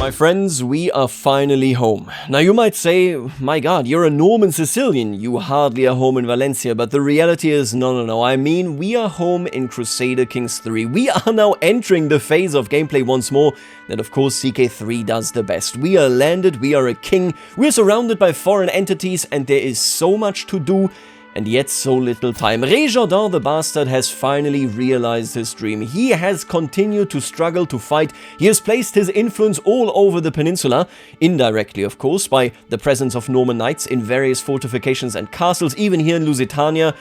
My friends, we are finally home. Now you might say, my god, you're a Norman Sicilian, you hardly are home in Valencia, but the reality is, no, I mean, we are home in Crusader Kings 3. We are now entering the phase of gameplay once more that of course CK3 does the best. We are landed, we are a king, we're surrounded by foreign entities, and there is so much to do, and yet so little time. Regardin the Bastard has finally realized his dream. He has continued to struggle to fight. He has placed his influence all over the peninsula, indirectly of course, by the presence of Norman knights in various fortifications and castles, even here in Lusitania,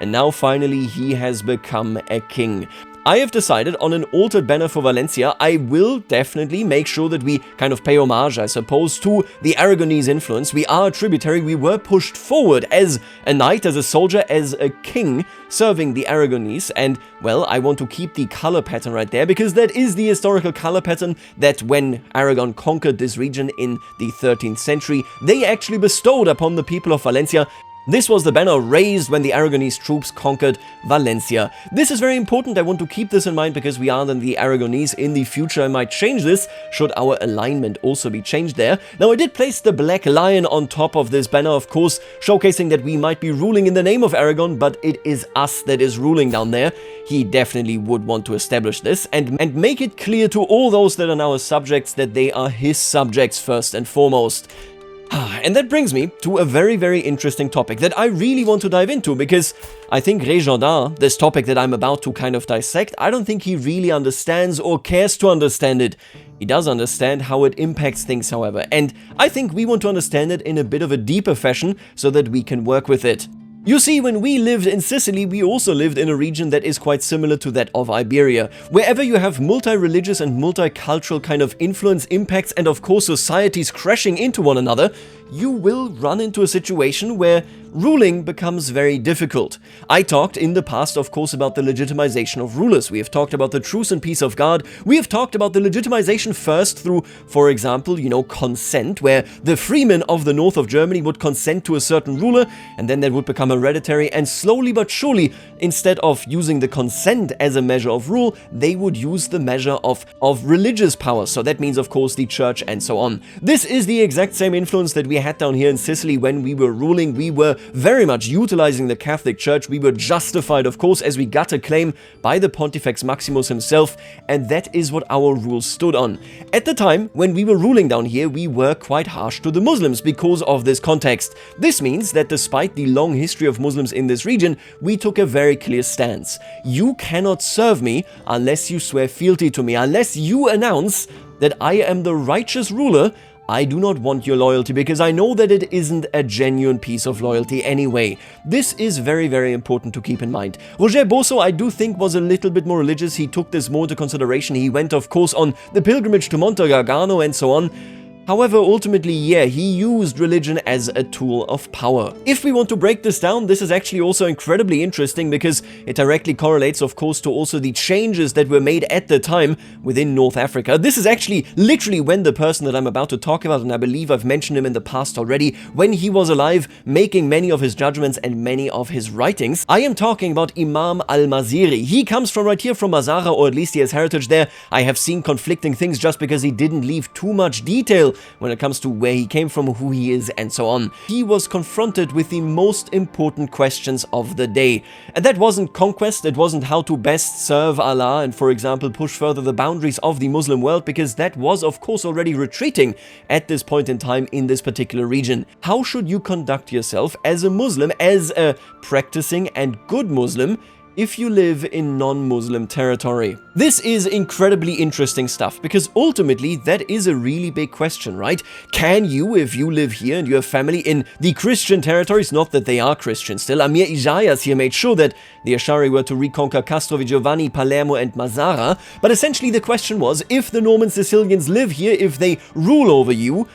and now finally he has become a king. I have decided on an altered banner for Valencia. I will definitely make sure that we kind of pay homage, I suppose, to the Aragonese influence. We are a tributary, we were pushed forward as a knight, as a soldier, as a king, serving the Aragonese, and, well, I want to keep the color pattern right there, because that is the historical color pattern that when Aragon conquered this region in the 13th century, they actually bestowed upon the people of Valencia. This was the banner raised when the Aragonese troops conquered Valencia. This is very important. I want to keep this in mind because we are then the Aragonese. In the future I might change this, should our alignment also be changed there. Now I did place the black lion on top of this banner, of course, showcasing that we might be ruling in the name of Aragon, but it is us that is ruling down there. He definitely would want to establish this and make it clear to all those that are now his subjects that they are his subjects first and foremost. And that brings me to a very, very interesting topic that I really want to dive into, because I think Regardin, this topic that I'm about to kind of dissect, I don't think he really understands or cares to understand it. He does understand how it impacts things, however, and I think we want to understand it in a bit of a deeper fashion so that we can work with it. You see, when we lived in Sicily, we also lived in a region that is quite similar to that of Iberia. Wherever you have multi-religious and multicultural kind of influence, impacts, and of course societies crashing into one another, you will run into a situation where ruling becomes very difficult. I talked in the past, of course, about the legitimization of rulers. We have talked about the truce and peace of God. We have talked about the legitimization first through, for example, consent, where the freemen of the north of Germany would consent to a certain ruler, and then that would become hereditary, and slowly but surely, instead of using the consent as a measure of rule, they would use the measure of religious power. So that means, of course, the church and so on. This is the exact same influence that we had down here in Sicily when we were ruling. We were very much utilizing the Catholic Church. We were justified, of course, as we got a claim by the Pontifex Maximus himself, and that is what our rule stood on. At the time, when we were ruling down here, we were quite harsh to the Muslims because of this context. This means that despite the long history of Muslims in this region, we took a very clear stance. You cannot serve me unless you swear fealty to me, unless you announce that I am the righteous ruler. I do not want your loyalty, because I know that it isn't a genuine piece of loyalty anyway. This is very, very important to keep in mind. Roger Bosso, I do think, was a little bit more religious. He took this more into consideration. He went, of course, on the pilgrimage to Monte Gargano and so on. However, ultimately, yeah, he used religion as a tool of power. If we want to break this down, this is actually also incredibly interesting because it directly correlates, of course, to also the changes that were made at the time within North Africa. This is actually literally when the person that I'm about to talk about, and I believe I've mentioned him in the past already, when he was alive, making many of his judgments and many of his writings. I am talking about Imam al-Maziri. He comes from right here from Mazara, or at least he has heritage there. I have seen conflicting things just because he didn't leave too much detail when it comes to where he came from, who he is, and so on. He was confronted with the most important questions of the day. And that wasn't conquest, it wasn't how to best serve Allah and, for example, push further the boundaries of the Muslim world, because that was, of course, already retreating at this point in time in this particular region. How should you conduct yourself as a Muslim, as a practicing and good Muslim, if you live in non-Muslim territory? This is incredibly interesting stuff, because ultimately that is a really big question, right? Can you, if you live here and you have family in the Christian territories, not that they are Christian still, Amir Ijayas here made sure that the Ashari were to reconquer Castrovi, Giovanni, Palermo and Mazara, but essentially the question was, if the Norman Sicilians live here, if they rule over you,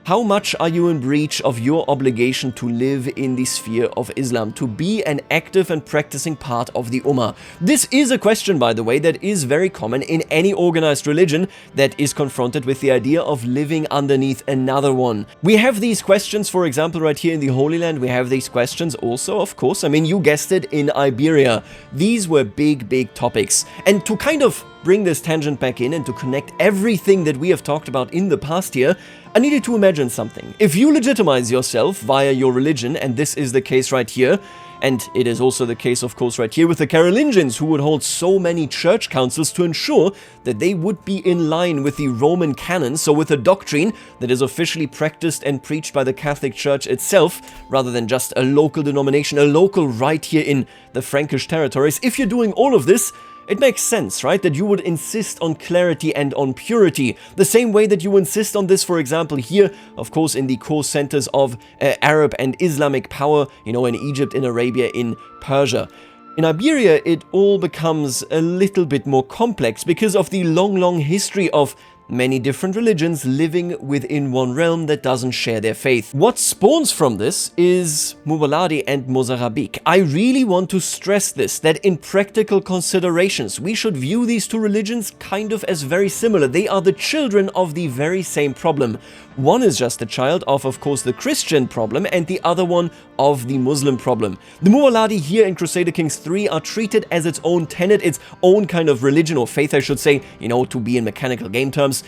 how much are you in breach of your obligation to live in the sphere of Islam, to be an active and practicing part of the Ummah? This is a question, by the way, that is very common in any organized religion that is confronted with the idea of living underneath another one. We have these questions, for example, right here in the Holy Land. We have these questions also, of course, I mean, you guessed it, in Iberia. These were big, big topics. And to kind of bring this tangent back in and to connect everything that we have talked about in the past here, I needed to imagine something. If you legitimize yourself via your religion, and this is the case right here, and it is also the case, of course, right here with the Carolingians, who would hold so many church councils to ensure that they would be in line with the Roman canon, so with a doctrine that is officially practiced and preached by the Catholic Church itself, rather than just a local denomination, a local rite here in the Frankish territories. If you're doing all of this, it makes sense, right, that you would insist on clarity and on purity, the same way that you insist on this, for example, here, of course, in the core centers of Arab and Islamic power, you know, in Egypt, in Arabia, in Persia. In Iberia, it all becomes a little bit more complex because of the long history of many different religions living within one realm that doesn't share their faith. What spawns from this is Muadi and Mozarabic. I really want to stress this, that in practical considerations, we should view these two religions kind of as very similar. They are the children of the very same problem. One is just a child of course, the Christian problem, and the other one of the Muslim problem. The Muadi here in Crusader Kings 3 are treated as its own tenet, its own kind of religion, or faith I should say, you know, to be in mechanical game terms.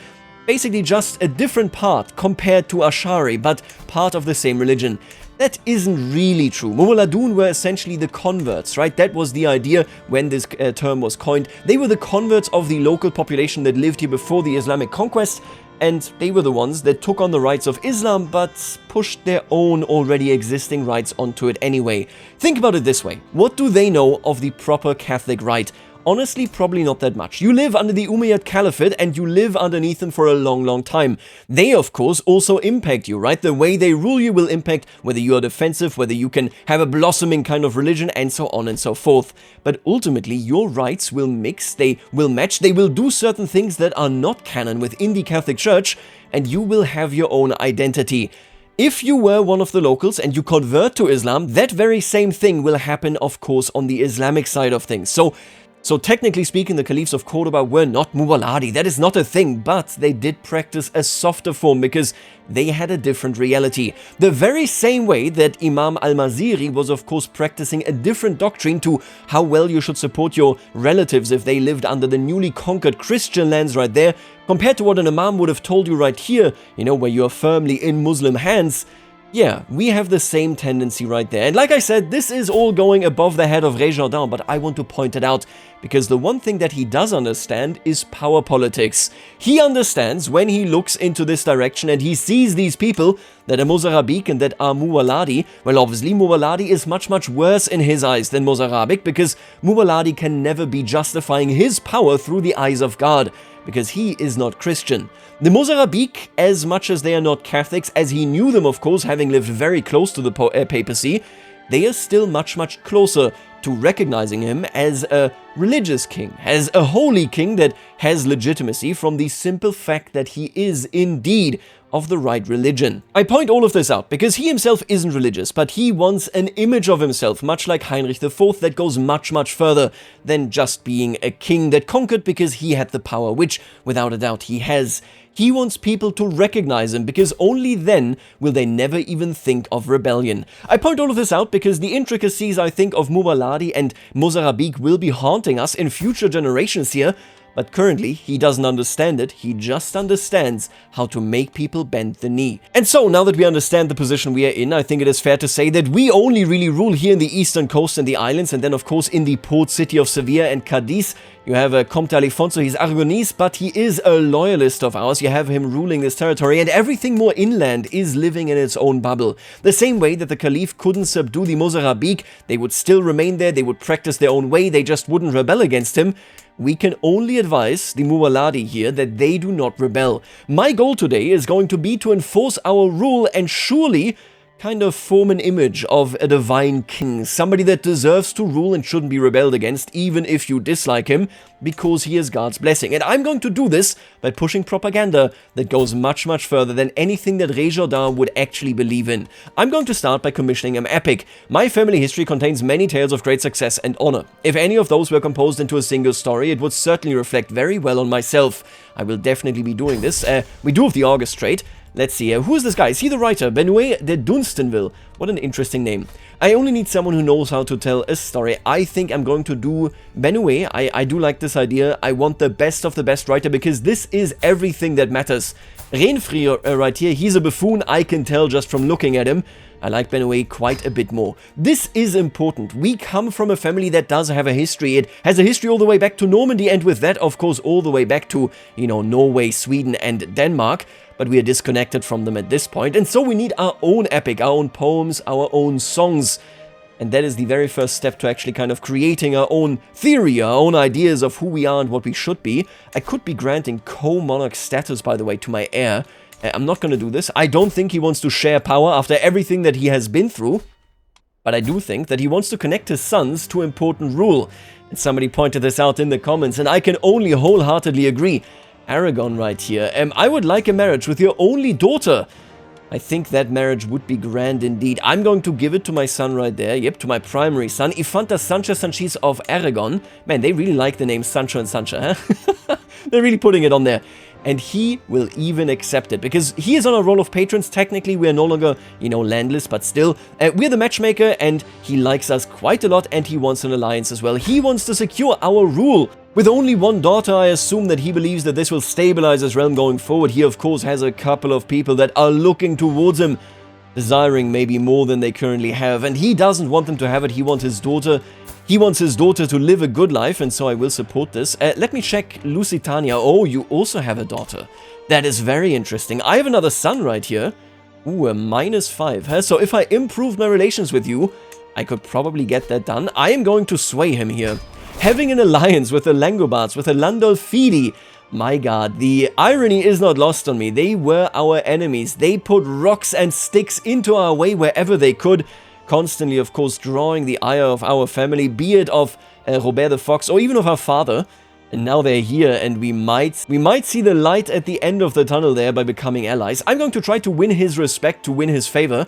Basically just a different part compared to Ashari, but part of the same religion. That isn't really true. Muwaladun were essentially the converts, right? That was the idea when this term was coined. They were the converts of the local population that lived here before the Islamic conquest, and they were the ones that took on the rites of Islam but pushed their own already existing rites onto it anyway. Think about it this way. What do they know of the proper Catholic rite? Honestly, probably not that much. You live under the Umayyad Caliphate and you live underneath them for a long time. They, of course, also impact you, right? The way they rule you will impact whether you are defensive, whether you can have a blossoming kind of religion, and so on and so forth. But ultimately, your rites will mix, they will match, they will do certain things that are not canon within the Catholic Church, and you will have your own identity. If you were one of the locals and you convert to Islam, that very same thing will happen, of course, on the Islamic side of things. So technically speaking, the Caliphs of Cordoba were not Muwaladi, that is not a thing, but they did practice a softer form because they had a different reality. The very same way that Imam al-Maziri was of course practicing a different doctrine to how well you should support your relatives if they lived under the newly conquered Christian lands right there, compared to what an Imam would have told you right here, you know, where you are firmly in Muslim hands. Yeah, we have the same tendency right there. And like I said, this is all going above the head of Rejardin, but I want to point it out because the one thing that he does understand is power politics. He understands when he looks into this direction and he sees these people that are Mozarabic and that are Muwaladi. Well, obviously Muwaladi is much worse in his eyes than Mozarabic because Muwaladi can never be justifying his power through the eyes of God, because he is not Christian. The Mozarabic, as much as they are not Catholics, as he knew them of course, having lived very close to the papacy, they are still much closer to recognizing him as a religious king, as a holy king that has legitimacy from the simple fact that he is indeed of the right religion. I point all of this out because he himself isn't religious, but he wants an image of himself, much like Heinrich IV, that goes much further than just being a king that conquered because he had the power, which without a doubt he has. He wants people to recognize him because only then will they never even think of rebellion. I point all of this out because the intricacies, I think, of Muwaladi and Mozarabic will be haunting us in future generations here, but currently he doesn't understand it, he just understands how to make people bend the knee. And so, now that we understand the position we are in, I think it is fair to say that we only really rule here in the eastern coast and the islands, and then of course in the port city of Sevilla and Cadiz. You have Comte Alfonso, he's Aragonese, but he is a loyalist of ours. You have him ruling this territory, and everything more inland is living in its own bubble. The same way that the Caliph couldn't subdue the Mozarabic, they would still remain there, they would practice their own way, they just wouldn't rebel against him. We can only advise the Muwaladi here that they do not rebel. My goal today is going to be to enforce our rule and surely kind of form an image of a divine king, somebody that deserves to rule and shouldn't be rebelled against, even if you dislike him, because he has God's blessing. And I'm going to do this by pushing propaganda that goes much further than anything that Rejardin would actually believe in. I'm going to start by commissioning an epic. My family history contains many tales of great success and honor. If any of those were composed into a single story, it would certainly reflect very well on myself. I will definitely be doing this. We do have the August trait. Let's see, who is this guy? Is he the writer? Benoit de Dunstonville. What an interesting name. I only need someone who knows how to tell a story. I think I'm going to do Benoit. I do like this idea. I want the best of the best writer because this is everything that matters. Renfri right here, he's a buffoon. I can tell just from looking at him. I like Benoit quite a bit more. This is important. We come from a family that does have a history. It has a history all the way back to Normandy, and with that, of course, all the way back to, you know, Norway, Sweden, and Denmark. But we are disconnected from them at this point, and so we need our own epic, our own poems, our own songs. And that is the very first step to actually kind of creating our own theory, our own ideas of who we are and what we should be. I could be granting co-monarch status, by the way, to my heir. I'm not going to do this. I don't think he wants to share power after everything that he has been through. But I do think that he wants to connect his sons to important rule. And somebody pointed this out in the comments, and I can only wholeheartedly agree. Aragon right here. I would like a marriage with your only daughter. I think that marriage would be grand indeed. I'm going to give it to my son right there. Yep, to my primary son, Infanta Sancha Sanchis of Aragon. Man, they really like the name Sancho and Sancha, huh? They're really putting it on there. And he will even accept it, because he is on a roll of patrons. Technically, we are no longer, you know, landless, but still, we're the matchmaker, and he likes us quite a lot, and he wants an alliance as well. He wants to secure our rule. With only one daughter, I assume that he believes that this will stabilize his realm going forward. He, of course, has a couple of people that are looking towards him, desiring maybe more than they currently have, and he doesn't want them to have it. He wants his daughter. He wants his daughter to live a good life, and so I will support this. Let me check Lusitania. Oh, you also have a daughter. That is very interesting. I have another son right here. Ooh, a -5. Huh? So if I improve my relations with you, I could probably get that done. I am going to sway him here. Having an alliance with the Langobards, with the Landolfini. My god, the irony is not lost on me. They were our enemies. They put rocks and sticks into our way wherever they could. Constantly, of course, drawing the ire of our family, be it of Robert the Fox or even of our father. And now they're here, and we might see the light at the end of the tunnel there by becoming allies. I'm going to try to win his respect, to win his favor.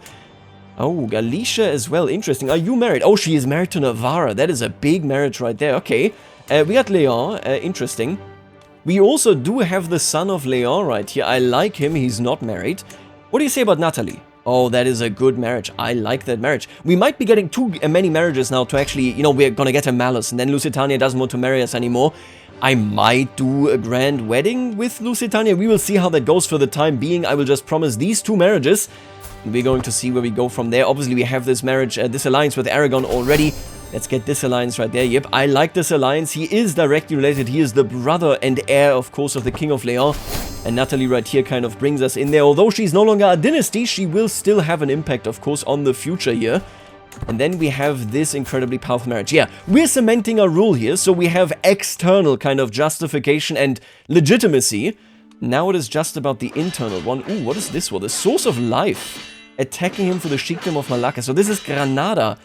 Oh, Galicia as well. Interesting. Are you married? Oh, she is married to Navarra. That is a big marriage right there. Okay. We got Leon. Interesting. We also do have the son of Leon right here. I like him. He's not married. What do you say about Natalie? Oh, that is a good marriage. I like that marriage. We might be getting too many marriages now to actually, you know, we're gonna get a Malus, and then Lusitania doesn't want to marry us anymore. I might do a grand wedding with Lusitania. We will see how that goes. For the time being, I will just promise these 2 marriages. And we're going to see where we go from there. Obviously, we have this marriage, this alliance with Aragon already. Let's get this alliance right there. Yep, I like this alliance. He is directly related. He is the brother and heir, of course, of the King of Leon. And Natalie right here kind of brings us in there. Although she's no longer a dynasty, she will still have an impact, of course, on the future here. And then we have this incredibly powerful marriage. Yeah, we're cementing our rule here, so we have external kind of justification and legitimacy. Now it is just about the internal one. Ooh, what is this one? The Source of Life. Attacking him for the Sheikdom of Malacca. So this is Granada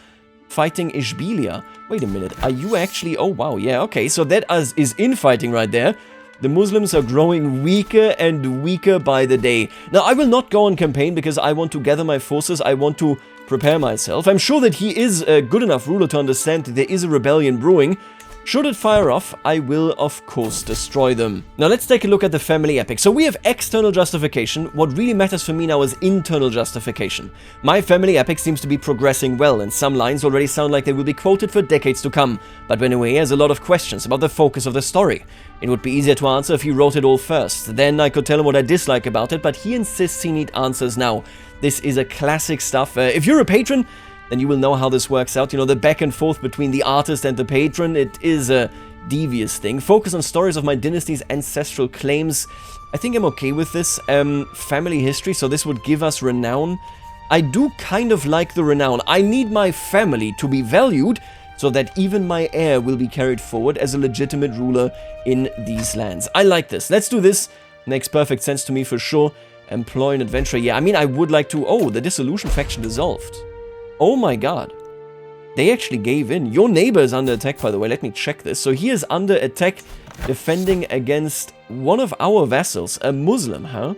fighting Ishbilia. Wait a minute, are you actually... Oh, wow, yeah, okay. So that is infighting right there. The Muslims are growing weaker and weaker by the day. Now, I will not go on campaign because I want to gather my forces. I want to prepare myself. I'm sure that he is a good enough ruler to understand that there is a rebellion brewing. Should it fire off, I will, of course, destroy them. Now, let's take a look at the family epic. So we have external justification. What really matters for me now is internal justification. My family epic seems to be progressing well, and some lines already sound like they will be quoted for decades to come. But Benoit has a lot of questions about the focus of the story. It would be easier to answer if he wrote it all first. Then I could tell him what I dislike about it, but he insists he needs answers now. This is a classic stuff. If you're a patron, then you will know how this works out. You know, the back and forth between the artist and the patron, it is a devious thing. Focus on stories of my dynasty's ancestral claims. I think I'm okay with this. Family history, so this would give us renown. I do kind of like the renown. I need my family to be valued so that even my heir will be carried forward as a legitimate ruler in these lands. I like this. Let's do this. Makes perfect sense to me for sure. Employ an adventurer. Yeah, I mean, I would like to... Oh, the Dissolution faction dissolved. Oh my god. They actually gave in. Your neighbor is under attack, by the way. Let me check this. So he is under attack, defending against one of our vassals. A Muslim, huh?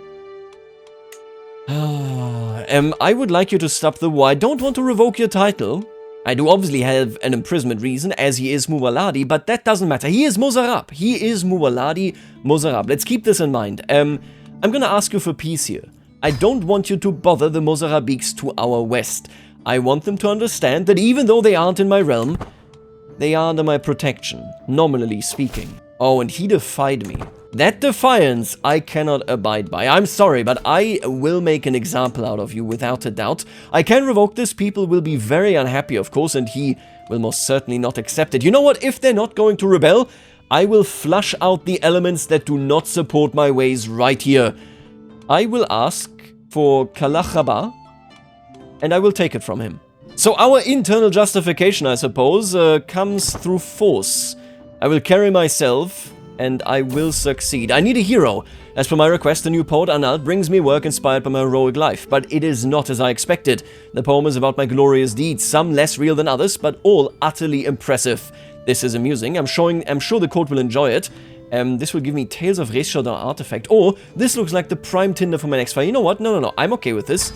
I would like you to stop the war. I don't want to revoke your title. I do obviously have an imprisonment reason, as he is Muwaladi, but that doesn't matter. He is Mozarab. He is Muwaladi Mozarab. Let's keep this in mind. I'm gonna ask you for peace here. I don't want you to bother the Mozarabiks to our west. I want them to understand that even though they aren't in my realm, they are under my protection, nominally speaking. Oh, and he defied me. That defiance I cannot abide by. I'm sorry, but I will make an example out of you without a doubt. I can revoke this, people will be very unhappy, of course, and he will most certainly not accept it. You know what? If they're not going to rebel, I will flush out the elements that do not support my ways right here. I will ask for Kalachaba, and I will take it from him. So our internal justification, I suppose, comes through force. I will carry myself, and I will succeed. I need a hero. As per my request, the new poet Anal brings me work inspired by my heroic life, but it is not as I expected. The poem is about my glorious deeds, some less real than others, but all utterly impressive. This is amusing. I'm sure the court will enjoy it. This will give me Tales of Reshodin artifact, or this looks like the prime tinder for my next fight. You know what? No. I'm okay with this.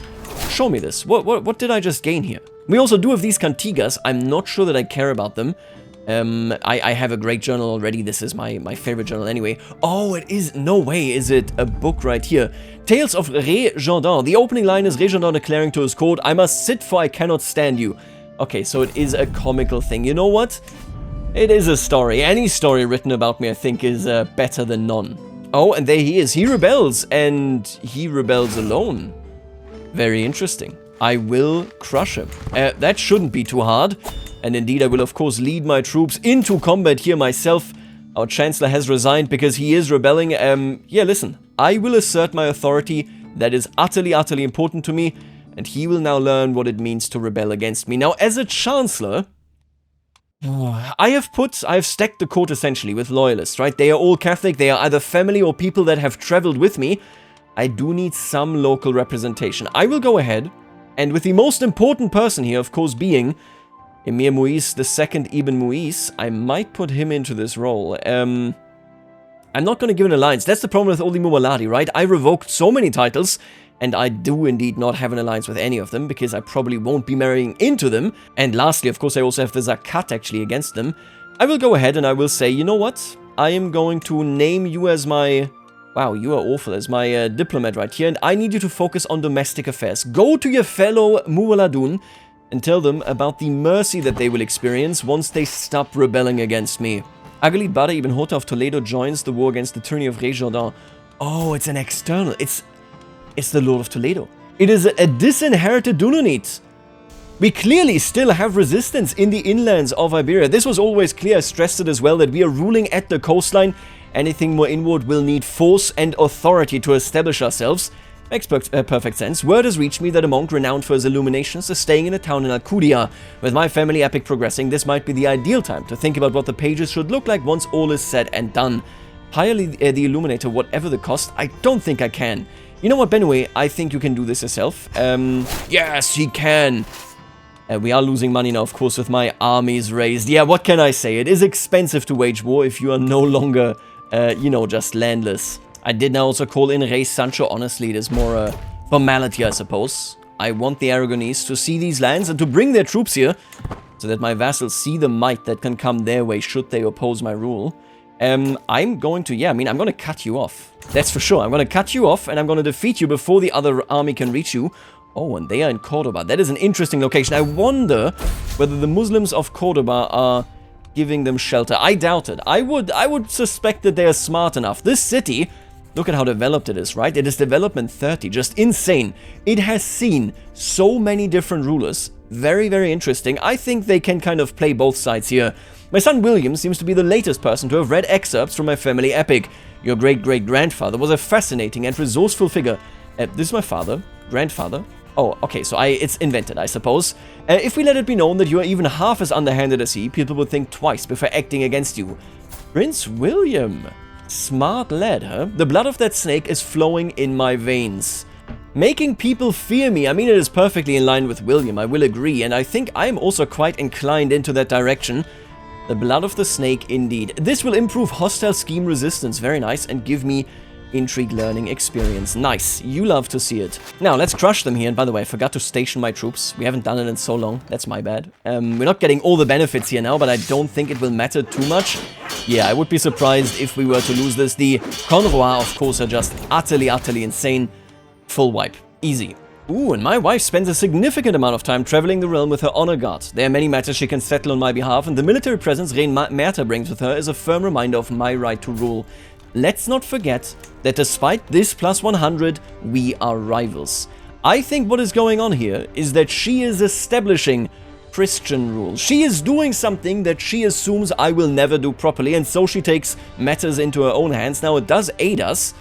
Show me this. What did I just gain here? We also do have these Cantigas. I'm not sure that I care about them. I have a great journal already. This is my favorite journal anyway. Oh, it is. No way is it a book right here. Tales of Régendin. The opening line is Régendin declaring to his court, I must sit for I cannot stand you. Okay, so it is a comical thing. You know what? It is a story. Any story written about me, I think, is better than none. Oh, and there he is. He rebels, and he rebels alone. Very interesting. I will crush him. That shouldn't be too hard. And indeed, I will of course lead my troops into combat here myself. Our Chancellor has resigned because he is rebelling. Yeah, listen. I will assert my authority. That is utterly, utterly important to me. And he will now learn what it means to rebel against me. Now, as a Chancellor, I have stacked the court essentially with loyalists, right? They are all Catholic. They are either family or people that have traveled with me. I do need some local representation. I will go ahead, and with the most important person here, of course, being Emir Muiz II Ibn Muiz, I might put him into this role. I'm not going to give an alliance. That's the problem with all the Muadi, right? I revoked so many titles, and I do indeed not have an alliance with any of them, because I probably won't be marrying into them. And lastly, of course, I also have the Zakat actually against them. I will go ahead and I will say, you know what? I am going to name you as my... Wow, you are awful, as my diplomat right here, and I need you to focus on domestic affairs. Go to your fellow Muwaladun and tell them about the mercy that they will experience once they stop rebelling against me. Agalid Bada ibn Hota of Toledo joins the war against the tyranny of Régendin. Oh, it's an external. It's the Lord of Toledo. It is a disinherited Dunonite. We clearly still have resistance in the inlands of Iberia. This was always clear. I stressed it as well that we are ruling at the coastline. Anything more inward will need force and authority to establish ourselves. Makes perfect sense. Word has reached me that a monk renowned for his illuminations is staying in a town in Alcudia. With my family epic progressing, this might be the ideal time to think about what the pages should look like once all is said and done. Hire the illuminator whatever the cost. I don't think I can. You know what, Benue? I think you can do this yourself. Yes, he can. We are losing money now, of course, with my armies raised. Yeah, what can I say? It is expensive to wage war if you are no longer, you know, just landless. I did now also call in Rey Sancho. Honestly, it is more a formality, I suppose. I want the Aragonese to see these lands and to bring their troops here so that my vassals see the might that can come their way should they oppose my rule. I'm going to, I'm going to cut you off. That's for sure. I'm going to cut you off and I'm going to defeat you before the other army can reach you. Oh, and they are in Cordoba. That is an interesting location. I wonder whether the Muslims of Cordoba are giving them shelter. I doubt it. I would suspect that they are smart enough. This city, look at how developed it is, right? It is development 30, just insane. It has seen so many different rulers. Very, very interesting. I think they can kind of play both sides here. My son William seems to be the latest person to have read excerpts from my family epic. Your great-great-grandfather was a fascinating and resourceful figure. This is my father, grandfather. Oh, okay, so it's invented, I suppose. If we let it be known that you are even half as underhanded as he, people would think twice before acting against you. Prince William. Smart lad, huh? The blood of that snake is flowing in my veins. Making people fear me. I mean, it is perfectly in line with William, I will agree, and I think I am also quite inclined into that direction. The blood of the snake, indeed. This will improve hostile scheme resistance. Very nice, and give me intrigue learning experience. Nice. You love to see it. Now, let's crush them here. And by the way, I forgot to station my troops. We haven't done it in so long. That's my bad. We're not getting all the benefits here now, but I don't think it will matter too much. Yeah, I would be surprised if we were to lose this. The Conrois, of course, are just utterly, utterly insane. Full wipe. Easy. Ooh, and my wife spends a significant amount of time traveling the realm with her honor guard. There are many matters she can settle on my behalf, and the military presence Reign Merta brings with her is a firm reminder of my right to rule. Let's not forget that despite this plus 100, we are rivals. I think what is going on here is that she is establishing Christian rule. She is doing something that she assumes I will never do properly, and so she takes matters into her own hands. Now, it does aid us.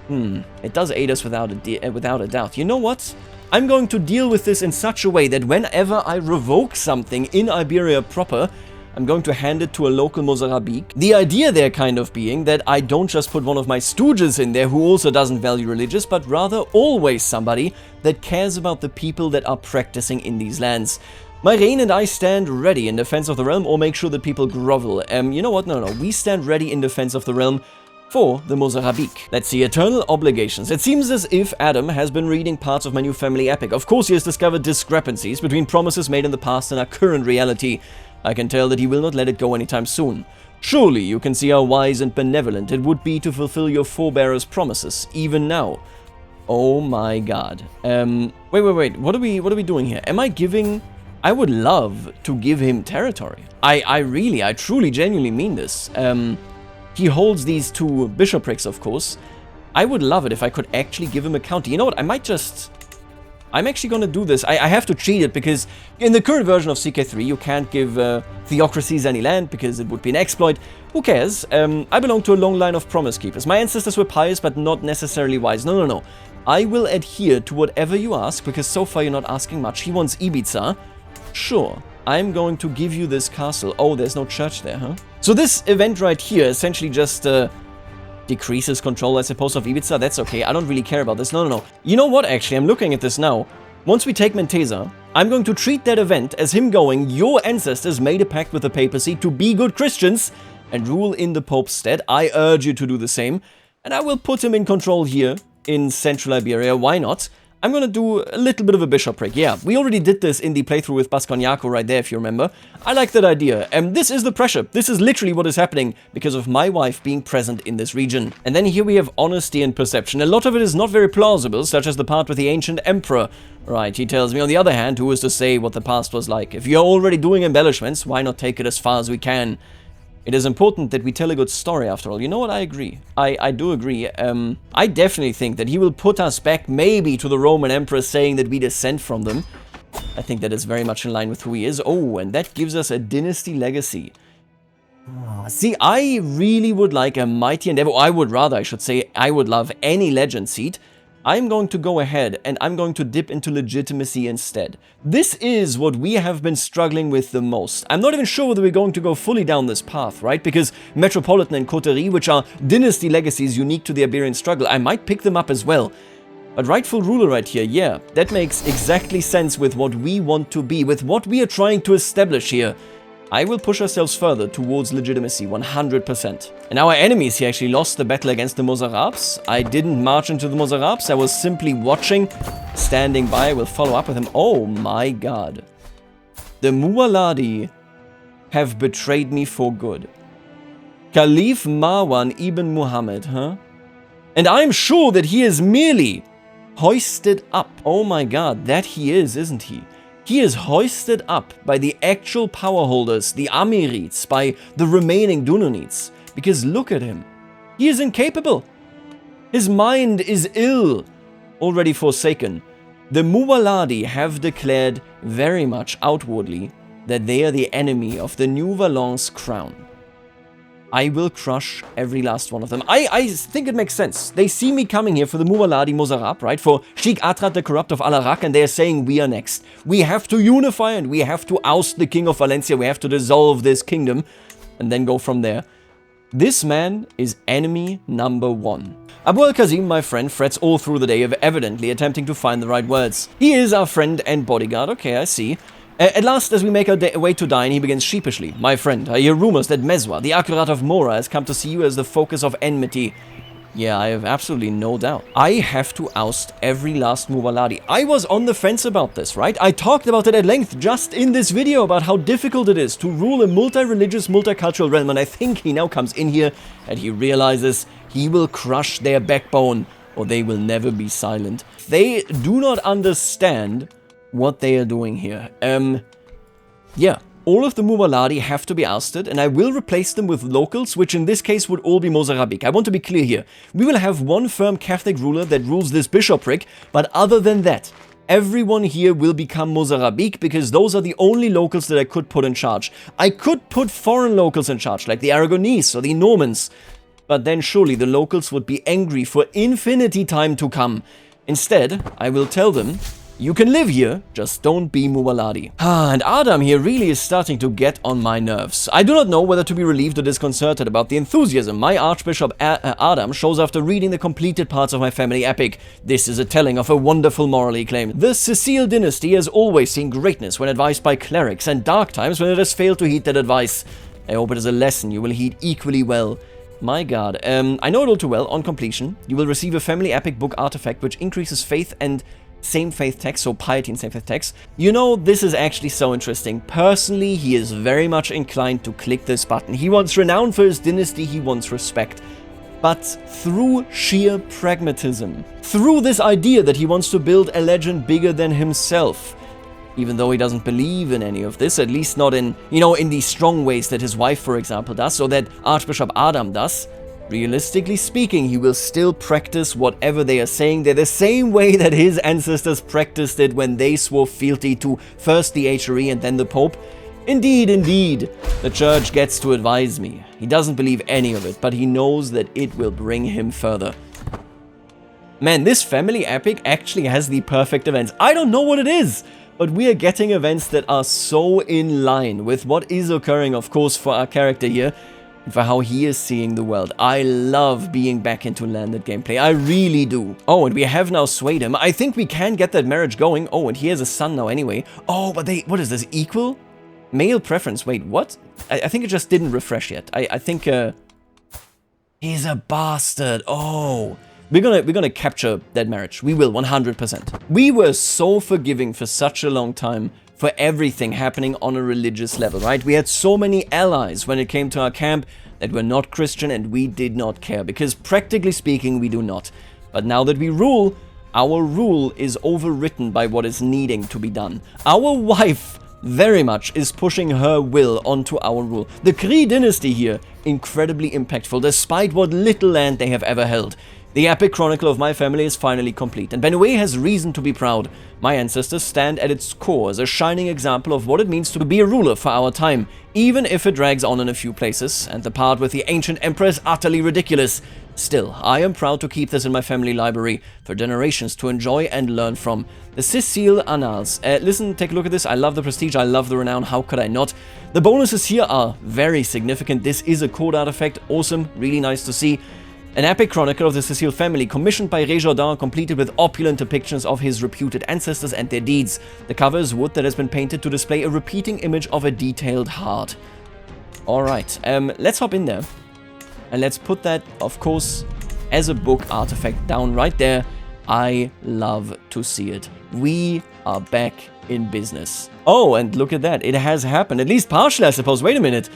It does aid us without a doubt. You know what? I'm going to deal with this in such a way that whenever I revoke something in Iberia proper, I'm going to hand it to a local Mozarabic. The idea there kind of being that I don't just put one of my stooges in there who also doesn't value religious, but rather always somebody that cares about the people that are practicing in these lands. My reign and I stand ready in defense of the realm, or make sure that people grovel. You know what? No. We stand ready in defense of the realm for the Mozarabic. Let's see, eternal obligations. It seems as if Adam has been reading parts of my new family epic. Of course, he has discovered discrepancies between promises made in the past and our current reality. I can tell that he will not let it go anytime soon. Surely you can see how wise and benevolent it would be to fulfill your forebearers' promises, even now. Oh my god. Wait. What are we doing here? Am I giving... I would love to give him territory. I truly, genuinely mean this. He holds these two bishoprics, of course. I would love it if I could actually give him a county. You know what? I'm actually going to do this. I have to cheat it because in the current version of CK3, you can't give theocracies any land because it would be an exploit. Who cares? I belong to a long line of promise keepers. My ancestors were pious, but not necessarily wise. No. I will adhere to whatever you ask because so far you're not asking much. He wants Ibiza. Sure, I'm going to give you this castle. Oh, there's no church there, huh? So this event right here essentially just decreases control, I suppose, of Ibiza. That's okay. I don't really care about this. No. You know what, actually? I'm looking at this now. Once we take Mentesa, I'm going to treat that event as him going, your ancestors made a pact with the papacy to be good Christians and rule in the Pope's stead. I urge you to do the same. And I will put him in control here in Central Iberia. Why not? I'm going to do a little bit of a bishopric. Yeah, we already did this in the playthrough with Basconiaco right there, if you remember. I like that idea. And this is the pressure. This is literally what is happening because of my wife being present in this region. And then here we have honesty and perception. A lot of it is not very plausible, such as the part with the ancient emperor. Right, he tells me, on the other hand, who is to say what the past was like? If you're already doing embellishments, why not take it as far as we can? It is important that we tell a good story after all. You know what? I agree. I do agree. I definitely think that he will put us back maybe to the Roman emperors saying that we descend from them. I think that is very much in line with who he is. Oh, and that gives us a dynasty legacy. See, I really would like a mighty endeavor. I would love any legend seat. I'm going to go ahead and I'm going to dip into legitimacy instead. This is what we have been struggling with the most. I'm not even sure whether we're going to go fully down this path, right? Because Metropolitan and Coterie, which are dynasty legacies unique to the Iberian struggle, I might pick them up as well. But rightful ruler right here, yeah, that makes exactly sense with what we want to be, with what we are trying to establish here. I will push ourselves further towards legitimacy, 100%. And our enemies here actually lost the battle against the Mozarabs. I didn't march into the Mozarabs, I was simply watching, standing by. I will follow up with him. Oh my god. The Muadi have betrayed me for good. Caliph Marwan ibn Muhammad, huh? And I'm sure that he is merely hoisted up. Oh my god, that he is, isn't he? He is hoisted up by the actual power holders, the Amirites, by the remaining Dununites. Because look at him. He is incapable. His mind is ill, already forsaken. The Muwaladi have declared very much outwardly that they are the enemy of the New Valence crown. I will crush every last one of them. I think it makes sense. They see me coming here for the Muwaladi Mozarab, right? For Sheikh Atrat the Corrupt of Al-Arak, and they are saying we are next. We have to unify and we have to oust the king of Valencia. We have to dissolve this kingdom and then go from there. This man is enemy number one. Abu al-Kazim, my friend, frets all through the day of evidently attempting to find the right words. He is our friend and bodyguard. Okay, I see. At last, as we make our way to dine, he begins sheepishly. My friend, I hear rumors that Mezwa, the Akurat of Mora, has come to see you as the focus of enmity. Yeah, I have absolutely no doubt. I have to oust every last Muwaladi. I was on the fence about this, right? I talked about it at length just in this video about how difficult it is to rule a multi-religious, multicultural realm, and I think he now comes in here and he realizes he will crush their backbone or they will never be silent. They do not understand what they are doing here. Yeah. All of the Muadi have to be ousted, and I will replace them with locals, which in this case would all be Mozarabic. I want to be clear here. We will have one firm Catholic ruler that rules this bishopric, but other than that, everyone here will become Mozarabic, because those are the only locals that I could put in charge. I could put foreign locals in charge, like the Aragonese or the Normans, but then surely the locals would be angry for infinity time to come. Instead, I will tell them, you can live here, just don't be Muwaladi. And Adam here really is starting to get on my nerves. I do not know whether to be relieved or disconcerted about the enthusiasm my Archbishop Adam shows after reading the completed parts of my family epic. This is a telling of a wonderful moral claim. The Cecile dynasty has always seen greatness when advised by clerics, and dark times when it has failed to heed that advice. I hope it is a lesson you will heed equally well. My god, I know it all too well. On completion, you will receive a family epic book artifact which increases faith and same faith text, so piety and same faith text. You know, this is actually so interesting. Personally, he is very much inclined to click this button. He wants renown for his dynasty, he wants respect. But through sheer pragmatism, through this idea that he wants to build a legend bigger than himself, even though he doesn't believe in any of this, at least not in, you know, in these strong ways that his wife, for example, does, or that Archbishop Adam does. Realistically speaking, he will still practice whatever they are saying there the same way that his ancestors practiced it when they swore fealty to first the HRE and then the Pope. Indeed, the church gets to advise me. He doesn't believe any of it, but he knows that it will bring him further. Man, this family epic actually has the perfect events. I don't know what it is, but we are getting events that are so in line with what is occurring, of course, for our character here, and for how he is seeing the world. I love being back into landed gameplay. I really do. Oh, and we have now swayed him. I think we can get that marriage going. Oh, and he has a son now anyway. Oh, but what is this, equal? Male preference. Wait, what? I think it just didn't refresh yet. I think, he's a bastard. Oh. We're gonna capture that marriage. We will, 100%. We were so forgiving for such a long time for everything happening on a religious level, right? We had so many allies when it came to our camp that were not Christian, and we did not care, because practically speaking, we do not. But now that we rule, our rule is overwritten by what is needing to be done. Our wife very much is pushing her will onto our rule. The Kree dynasty here, incredibly impactful, despite what little land they have ever held. The epic chronicle of my family is finally complete, and Benue has reason to be proud. My ancestors stand at its core as a shining example of what it means to be a ruler for our time, even if it drags on in a few places, and the part with the ancient emperor is utterly ridiculous. Still, I am proud to keep this in my family library for generations to enjoy and learn from. The Cecile Annals. Listen, take a look at this. I love the prestige, I love the renown, how could I not? The bonuses here are very significant. This is a code artifact, awesome, really nice to see. An epic chronicle of the Cecile family, commissioned by Ré Jourdain, completed with opulent depictions of his reputed ancestors and their deeds. The cover is wood that has been painted to display a repeating image of a detailed heart. Alright, let's hop in there. And let's put that, of course, as a book artifact down right there. I love to see it. We are back in business. Oh, and look at that. It has happened. At least partially, I suppose. Wait a minute.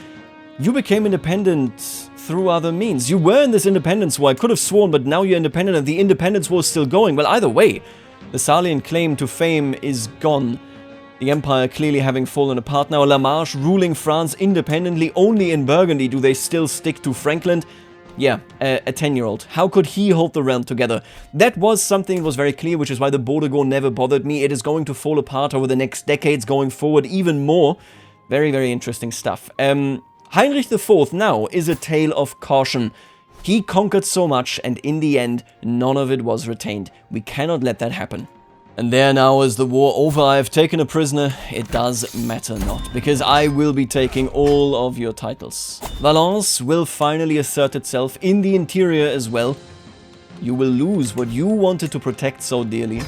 You became independent through other means. You were in this independence war, I could have sworn, but now you're independent and the independence war is still going. Well, either way, the Salian claim to fame is gone. The empire clearly having fallen apart now. La Marche ruling France independently only in Burgundy. Do they still stick to Frankland? Yeah, a 10-year-old. How could he hold the realm together? That was something that was very clear, which is why the border war never bothered me. It is going to fall apart over the next decades going forward even more. Very, very interesting stuff. Heinrich IV now is a tale of caution. He conquered so much, and in the end, none of it was retained. We cannot let that happen. And there now is the war over. I have taken a prisoner. It does matter not, because I will be taking all of your titles. Valence will finally assert itself in the interior as well. You will lose what you wanted to protect so dearly,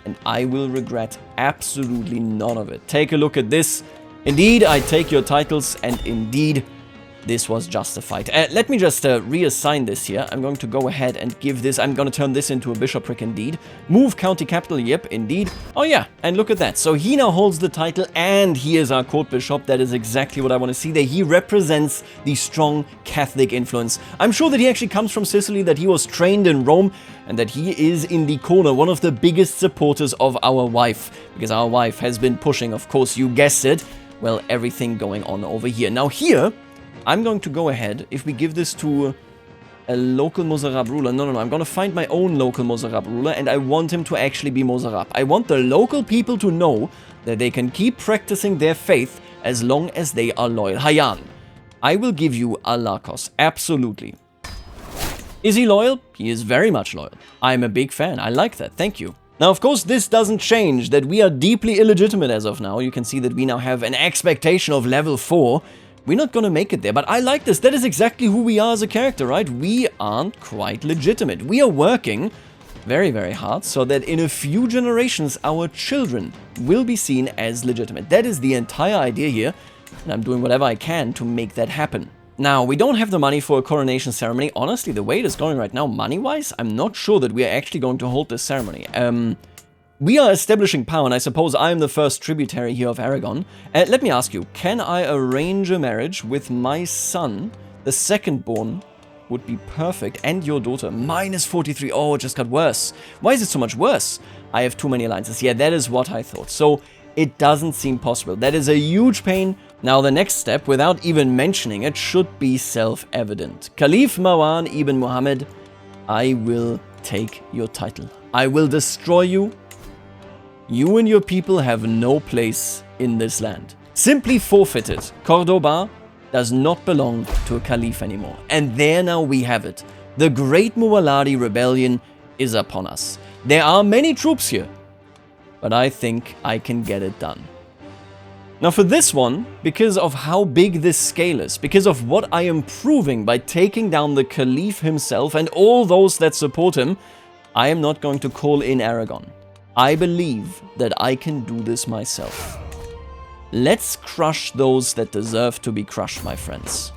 and I will regret absolutely none of it. Take a look at this. Indeed, I take your titles, and indeed, this was justified. Let me just reassign this here. I'm going to go ahead and give this, I'm going to turn this into a bishopric indeed. Move county capital, yep, indeed. Oh yeah, and look at that. So he now holds the title and he is our court bishop. That is exactly what I want to see there. He represents the strong Catholic influence. I'm sure that he actually comes from Sicily, that he was trained in Rome, and that he is in the corner, one of the biggest supporters of our wife. Because our wife has been pushing, of course, you guessed it, well, everything going on over here. Now here, I'm going to go ahead, if we give this to a local Mozarab ruler. No, I'm going to find my own local Mozarab ruler, and I want him to actually be Mozarab. I want the local people to know that they can keep practicing their faith as long as they are loyal. Hayan, I will give you Alakos, absolutely. Is he loyal? He is very much loyal. I'm a big fan, I like that, thank you. Now, of course, this doesn't change that we are deeply illegitimate as of now. You can see that we now have an expectation of level 4. We're not gonna make it there, but I like this. That is exactly who we are as a character, right? We aren't quite legitimate. We are working very, very hard so that in a few generations, our children will be seen as legitimate. That is the entire idea here, and I'm doing whatever I can to make that happen. Now, we don't have the money for a coronation ceremony. Honestly, the way it is going right now, money-wise, I'm not sure that we are actually going to hold this ceremony. We are establishing power, and I suppose I am the first tributary here of Aragon. Let me ask you, can I arrange a marriage with my son? The second-born would be perfect, and your daughter. Minus 43. Oh, it just got worse. Why is it so much worse? I have too many alliances. Yeah, that is what I thought. So, it doesn't seem possible. That is a huge pain. Now, the next step, without even mentioning it, should be self-evident. Caliph Marwan ibn Muhammad, I will take your title. I will destroy you. You and your people have no place in this land. Simply forfeit it. Cordoba does not belong to a caliph anymore. And there now we have it. The Great Muwaladi rebellion is upon us. There are many troops here, but I think I can get it done. Now for this one, because of how big this scale is, because of what I am proving by taking down the caliph himself and all those that support him, I am not going to call in Aragon. I believe that I can do this myself. Let's crush those that deserve to be crushed, my friends.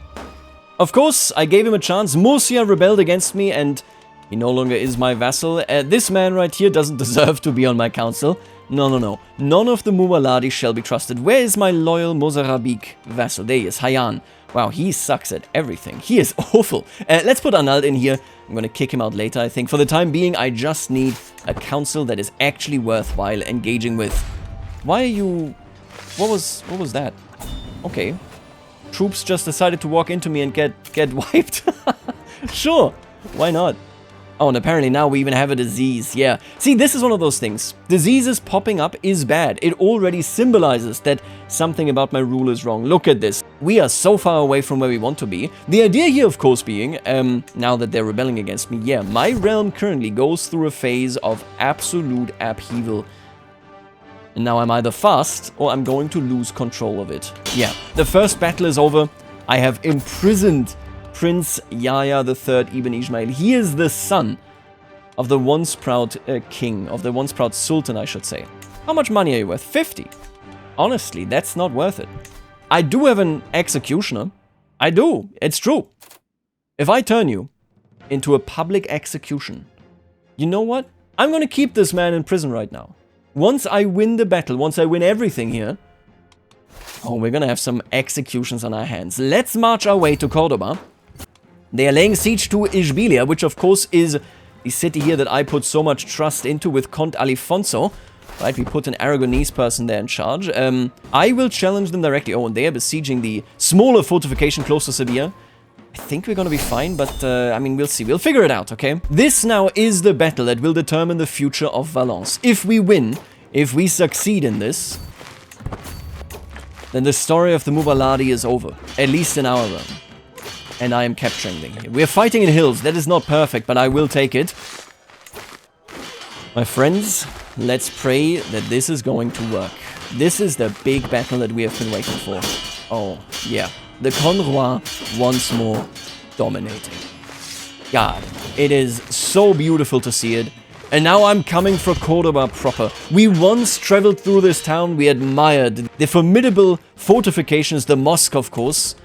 Of course, I gave him a chance. Murcia rebelled against me and he no longer is my vassal. This man right here doesn't deserve to be on my council. No. None of the Muwaladi shall be trusted. Where is my loyal Mozarabik vassal? There he is, Hayan. Wow, he sucks at everything. He is awful. Let's put Arnald in here. I'm going to kick him out later, I think. For the time being, I just need a council that is actually worthwhile engaging with. Why are you... What was that? Okay. Troops just decided to walk into me and get wiped. Sure, why not? Oh, and apparently now we even have a disease, yeah. See, this is one of those things. Diseases popping up is bad. It already symbolizes that something about my rule is wrong. Look at this. We are so far away from where we want to be. The idea here, of course, being, now that they're rebelling against me, yeah, my realm currently goes through a phase of absolute upheaval. And now I'm either fast, or I'm going to lose control of it. Yeah, the first battle is over. I have imprisoned Prince Yahya III Ibn Ismail. He is the son of the once proud king, of the once proud sultan, I should say. How much money are you worth? 50. Honestly, that's not worth it. I do have an executioner. I do. It's true. If I turn you into a public execution, you know what? I'm going to keep this man in prison right now. Once I win the battle, once I win everything here, oh, we're going to have some executions on our hands. Let's march our way to Cordoba. They are laying siege to Ishbilia, which of course is the city here that I put so much trust into with Count Alifonso. Right, we put an Aragonese person there in charge. I will challenge them directly. Oh, and they are besieging the smaller fortification close to Sevilla. I think we're gonna be fine, but I mean, we'll see. We'll figure it out, okay? This now is the battle that will determine the future of Valence. If we win, if we succeed in this, then the story of the Muwaladi is over, at least in our realm. And I am capturing them here. We're fighting in hills. That is not perfect, but I will take it. My friends, let's pray that this is going to work. This is the big battle that we have been waiting for. Oh, yeah. The Conroy once more dominating. God, it is so beautiful to see it. And now I'm coming for Cordoba proper. We once traveled through this town. We admired the formidable fortifications, the mosque, of course.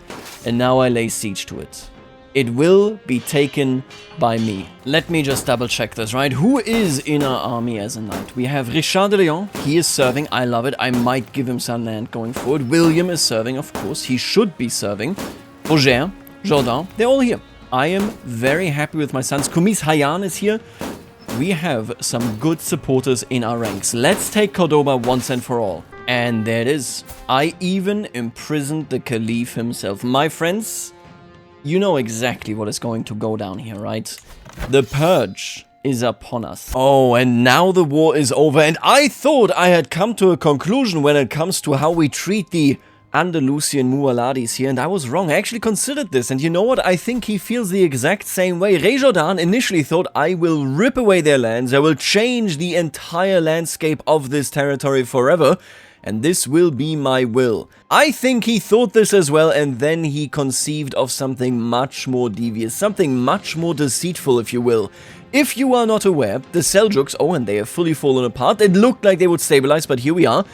and now I lay siege to it. It will be taken by me. Let me just double check this, right? Who is in our army as a knight? We have Richard de Leon. He is serving. I love it. I might give him some land going forward. William is serving, of course. He should be serving. Roger, Jourdan, they're all here. I am very happy with my sons. Kumis Hayan is here. We have some good supporters in our ranks. Let's take Cordoba once and for all. And there it is. I even imprisoned the Caliph himself. My friends, you know exactly what is going to go down here, right? The purge is upon us. Oh, and now the war is over. And I thought I had come to a conclusion when it comes to how we treat the Andalusian Mualadis here, and I was wrong. I actually considered this, and you know what? I think he feels the exact same way. Jourdan initially thought, I will rip away their lands, I will change the entire landscape of this territory forever, and this will be my will. I think he thought this as well, and then he conceived of something much more devious, something much more deceitful, if you will. If you are not aware, the Seljuks, oh, and they have fully fallen apart. It looked like they would stabilize, but here we are.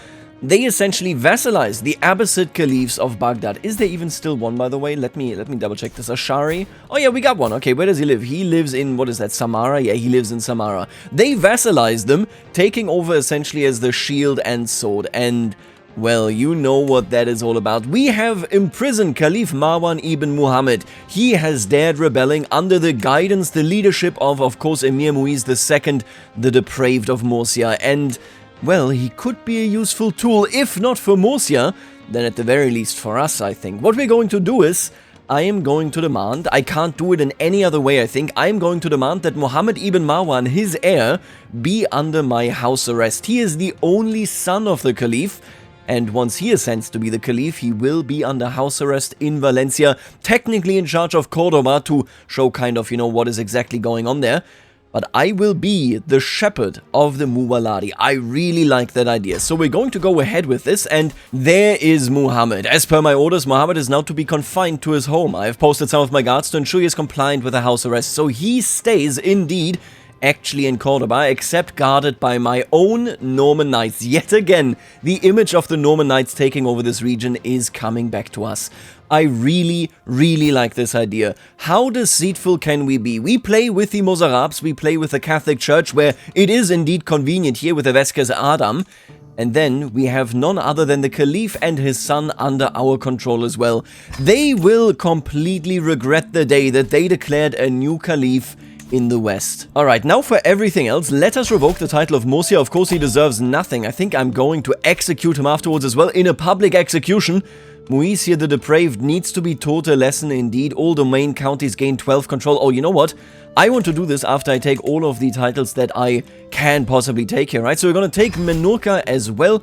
They essentially vassalized the Abbasid Caliphs of Baghdad. Is there even still one, by the way? Let me double check this. Ashari? Oh yeah, we got one. Okay, where does he live? He lives in, what is that, Samara? Yeah, he lives in Samara. They vassalized them, taking over essentially as the shield and sword. And, well, you know what that is all about. We have imprisoned Caliph Marwan ibn Muhammad. He has dared rebelling under the guidance, the leadership of course, Emir Muiz II, the depraved of Murcia. And, well, he could be a useful tool, if not for Murcia, then at the very least for us, I think. What we're going to do is, I am going to demand, I can't do it in any other way, I think, I am going to demand that Muhammad ibn Marwan, his heir, be under my house arrest. He is the only son of the Caliph, and once he ascends to be the Caliph, he will be under house arrest in Valencia, technically in charge of Cordoba to show kind of, you know, what is exactly going on there. But I will be the shepherd of the Muwaladi. I really like that idea. So we're going to go ahead with this, and there is Muhammad. As per my orders, Muhammad is now to be confined to his home. I have posted some of my guards to ensure he is compliant with the house arrest. So he stays, indeed, actually in Cordoba, except guarded by my own Norman Knights. Yet again, the image of the Norman Knights taking over this region is coming back to us. I really, really like this idea. How deceitful can we be? We play with the Mozarabs, we play with the Catholic Church, where it is indeed convenient here with the Vescas Adam. And then we have none other than the Caliph and his son under our control as well. They will completely regret the day that they declared a new Caliph in the West. Alright, now for everything else, let us revoke the title of Murcia. Of course, he deserves nothing. I think I'm going to execute him afterwards as well, in a public execution. Muiz here, the depraved, needs to be taught a lesson indeed. All domain counties gain 12 control. Oh, you know what? I want to do this after I take all of the titles that I can possibly take here, right? So we're going to take Menorca as well.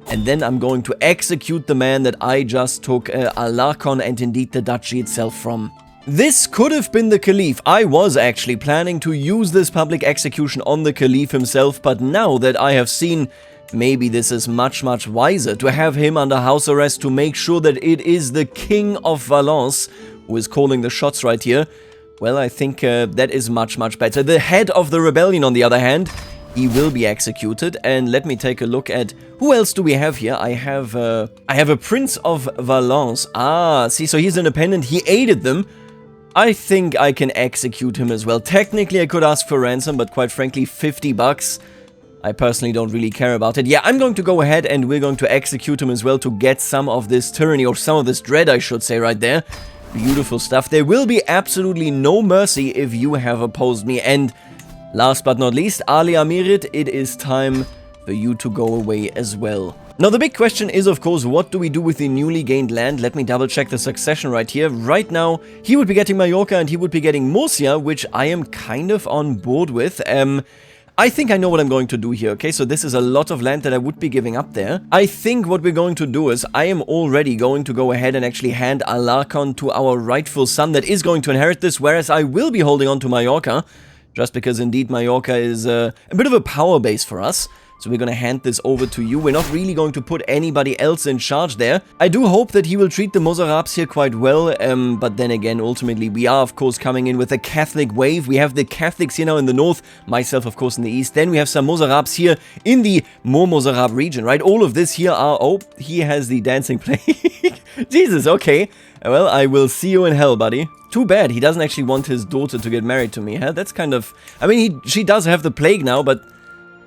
And then I'm going to execute the man that I just took Alarcon and indeed the duchy itself from. This could have been the Caliph. I was actually planning to use this public execution on the Caliph himself, but now that I have seen, maybe this is much, much wiser to have him under house arrest to make sure that it is the King of Valence who is calling the shots right here. Well, I think that is much, much better. The head of the rebellion, on the other hand, he will be executed. And let me take a look at who else do we have here. I have a Prince of Valence. Ah, see, so he's independent. He aided them. I think I can execute him as well. Technically, I could ask for ransom, but quite frankly, 50 bucks. I personally don't really care about it. Yeah, I'm going to go ahead and we're going to execute him as well to get some of this tyranny, or some of this dread, I should say, right there. Beautiful stuff. There will be absolutely no mercy if you have opposed me. And last but not least, Ali Amirit, it is time for you to go away as well. Now, the big question is, of course, what do we do with the newly gained land? Let me double check the succession right here. Right now, he would be getting Mallorca and he would be getting Murcia, which I am kind of on board with. I think I know what I'm going to do here, okay? So this is a lot of land that I would be giving up there. I think what we're going to do is I am already going to go ahead and actually hand Alarcon to our rightful son that is going to inherit this, whereas I will be holding on to Mallorca, just because indeed Mallorca is a bit of a power base for us. So we're going to hand this over to you. We're not really going to put anybody else in charge there. I do hope that he will treat the Mozarabs here quite well. But then again, ultimately, we are, of course, coming in with a Catholic wave. We have the Catholics here now in the north. Myself, of course, in the east. Then we have some Mozarabs here in the more Mozarab region, right? All of this here are... Oh, he has the dancing plague. Jesus, okay. Well, I will see you in hell, buddy. Too bad, he doesn't actually want his daughter to get married to me, huh? That's kind of... I mean, she does have the plague now, but...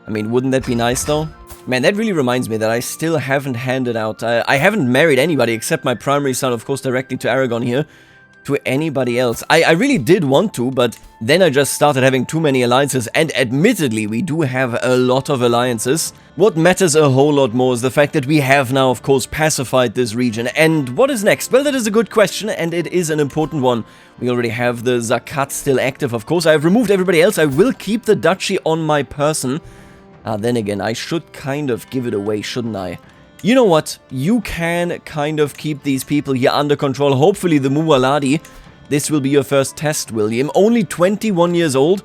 I mean, wouldn't that be nice, though? Man, that really reminds me that I still haven't handed out... I haven't married anybody except my primary son, of course, directly to Aragon here. To anybody else. I really did want to, but then I just started having too many alliances, and admittedly, we do have a lot of alliances. What matters a whole lot more is the fact that we have now, of course, pacified this region. And what is next? Well, that is a good question, and it is an important one. We already have the Zakat still active, of course. I have removed everybody else. I will keep the duchy on my person. Then again, I should kind of give it away, shouldn't I? You know what? You can kind of keep these people here under control. Hopefully the Muadi. This will be your first test, William. Only 21 years old.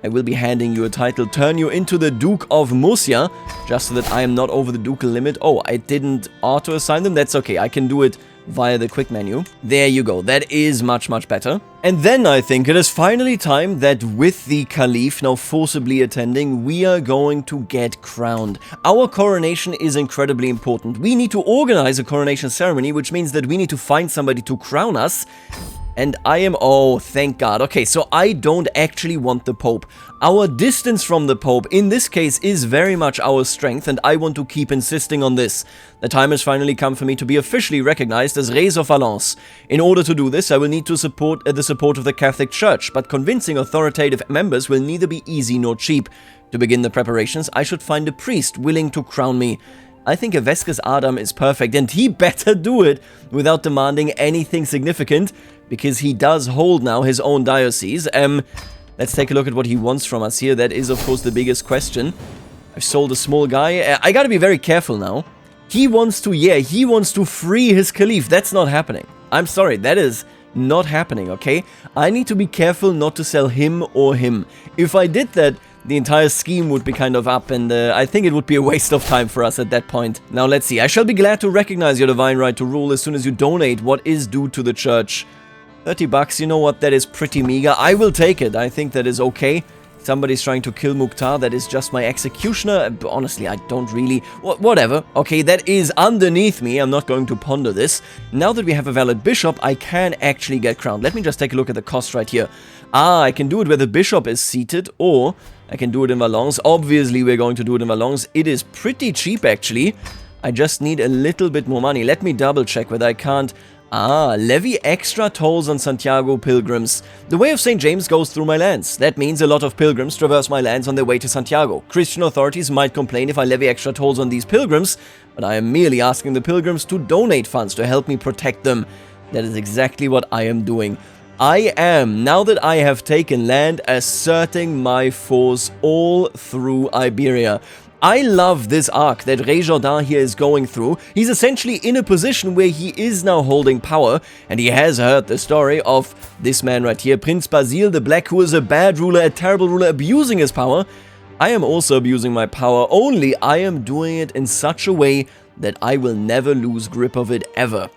I will be handing you a title. Turn you into the Duke of Murcia. Just so that I am not over the ducal limit. Oh, I didn't auto-assign them. That's okay. I can do it via the quick menu. There you go. That is much, much better. And then I think it is finally time that with the CALIPH now forcibly attending, we are going to get crowned. Our coronation is incredibly important. We need to organize a coronation ceremony, which means that we need to find somebody to crown us. And I am... oh, thank God. Okay, so I don't actually want the Pope. Our distance from the Pope, in this case, is very much our strength, and I want to keep insisting on this. The time has finally come for me to be officially recognized as Rey of Valence. In order to do this, I will need to support the support of the Catholic Church, but convincing authoritative members will neither be easy nor cheap. To begin the preparations, I should find a priest willing to crown me. I think a Vescus Adam is perfect, and he better do it without demanding anything significant, because he does hold now his own diocese. Let's take a look at what he wants from us here. That is, of course, the biggest question. I've sold a small guy. I gotta be very careful now. He wants to free his CALIPH. That's not happening. I'm sorry, that is not happening, okay? I need to be careful not to sell him or him. If I did that, the entire scheme would be kind of up, and I think it would be a waste of time for us at that point. Now, let's see. I shall be glad to recognize your divine right to rule as soon as you donate what is due to the church. 30 bucks, you know what? That is pretty meager. I will take it. I think that is okay. Somebody's trying to kill Mukhtar. That is just my executioner. Honestly, I don't really... whatever. Okay, that is underneath me. I'm not going to ponder this. Now that we have a valid bishop, I can actually get crowned. Let me just take a look at the cost right here. I can do it where the bishop is seated, or I can do it in Valence. Obviously, we're going to do it in Valence. It is pretty cheap, actually. I just need a little bit more money. Let me double check whether I can't... levy extra tolls on Santiago pilgrims. The way of St. James goes through my lands. That means a lot of pilgrims traverse my lands on their way to Santiago. Christian authorities might complain if I levy extra tolls on these pilgrims, but I am merely asking the pilgrims to donate funds to help me protect them. That is exactly what I am doing. I am, now that I have taken land, asserting my force all through Iberia. I love this arc that Rey Jourdain here is going through. He's essentially in a position where he is now holding power, and he has heard the story of this man right here, Prince Basile the Black, who is a bad ruler, a terrible ruler, abusing his power. I am also abusing my power, only I am doing it in such a way that I will never lose grip of it ever.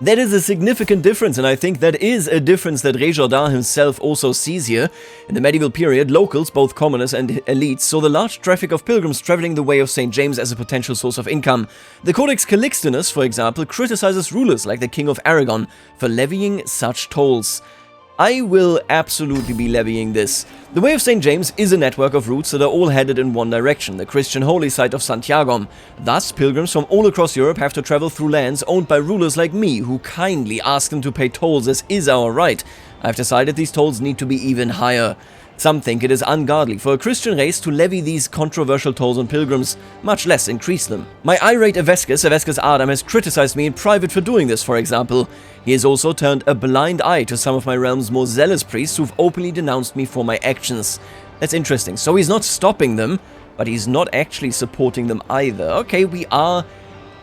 That is a significant difference, and I think that is a difference that Rey Jourdain himself also sees here. In the medieval period, locals, both commoners and elites, saw the large traffic of pilgrims traveling the way of St. James as a potential source of income. The Codex Calixtinus, for example, criticizes rulers like the King of Aragon for levying such tolls. I will absolutely be levying this. The Way of St. James is a network of routes that are all headed in one direction, the Christian holy site of Santiago. Thus, pilgrims from all across Europe have to travel through lands owned by rulers like me, who kindly ask them to pay tolls as is our right. I've decided these tolls need to be even higher. Some think it is ungodly for a Christian race to levy these controversial tolls on pilgrims, much less increase them. My irate Vescus Adam, has criticized me in private for doing this, for example. He has also turned a blind eye to some of my realm's more zealous priests who've openly denounced me for my actions. That's interesting. So he's not stopping them, but he's not actually supporting them either. Okay, we are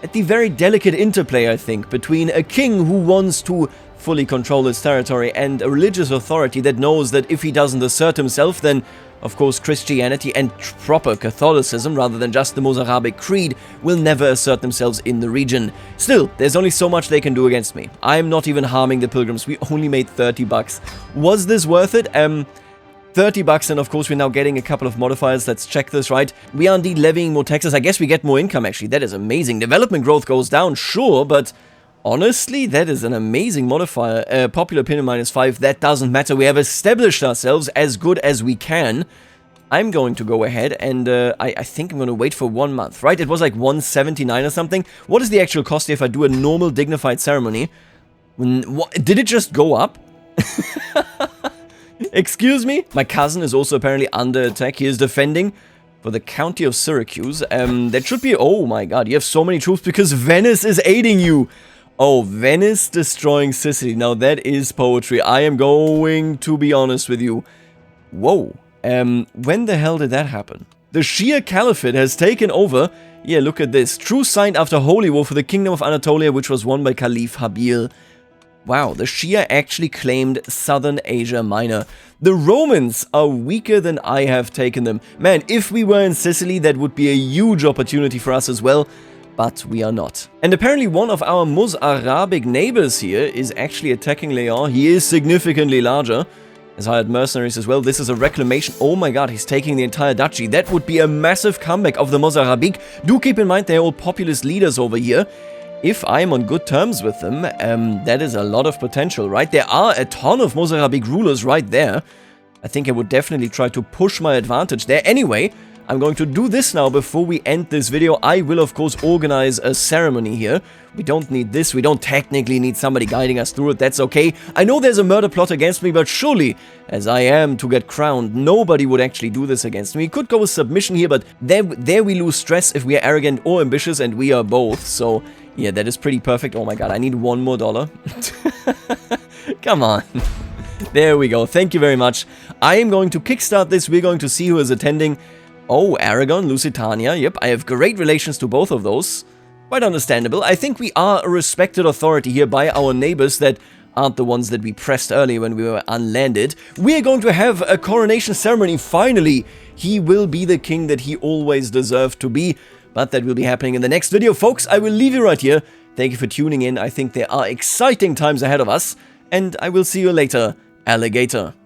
at the very delicate interplay, I think, between a king who wants to fully control his territory and a religious authority that knows that if he doesn't assert himself, then of course Christianity and proper Catholicism, rather than just the Mozarabic creed, will never assert themselves in the region. Still, there's only so much they can do against me. I'm not even harming the pilgrims. We only made 30 bucks. Was this worth it? 30 bucks, and of course we're now getting a couple of modifiers. Let's check this, right? We are indeed levying more taxes. I guess we get more income, actually. That is amazing. Development growth goes down, sure, but Honestly, that is an amazing modifier. Popular opinion -5, that doesn't matter. We have established ourselves as good as we can. I'm going to go ahead and I think I'm going to wait for 1 month, right? It was like 179 or something. What is the actual cost if I do a normal dignified ceremony? Did it just go up? Excuse me? My cousin is also apparently under attack. He is defending for the county of Syracuse. That should be... Oh my god, you have so many troops because Venice is aiding you. Oh, Venice destroying Sicily. Now that is poetry. I am going to be honest with you. Whoa. When the hell did that happen? The Shia Caliphate has taken over. Yeah, look at this. Truce signed after Holy War for the Kingdom of Anatolia, which was won by Caliph Habil. Wow, the Shia actually claimed Southern Asia Minor. The Romans are weaker than I have taken them. Man, if we were in Sicily, that would be a huge opportunity for us as well. But we are not. And apparently one of our Mozarabic neighbors here is actually attacking Leon. He is significantly larger. Has hired mercenaries as well. This is a reclamation. Oh my god, he's taking the entire duchy. That would be a massive comeback of the Mozarabic. Do keep in mind they're all populist leaders over here. If I'm on good terms with them, that is a lot of potential, right? There are a ton of Mozarabic rulers right there. I think I would definitely try to push my advantage there. Anyway, I'm going to do this now before we end this video. I will, of course, organize a ceremony here. We don't need this. We don't technically need somebody guiding us through it. That's okay. I know there's a murder plot against me, but surely, as I am to get crowned, nobody would actually do this against me. We could go with submission here, but there we lose stress if we are arrogant or ambitious, and we are both. So, yeah, that is pretty perfect. Oh my god, I need $1 more. Come on. There we go. Thank you very much. I am going to kickstart this. We're going to see who is attending. Oh, Aragon, Lusitania. Yep, I have great relations to both of those. Quite understandable. I think we are a respected authority here by our neighbors that aren't the ones that we pressed earlier when we were unlanded. We are going to have a coronation ceremony, finally. He will be the king that he always deserved to be. But that will be happening in the next video. Folks, I will leave you right here. Thank you for tuning in. I think there are exciting times ahead of us. And I will see you later, alligator.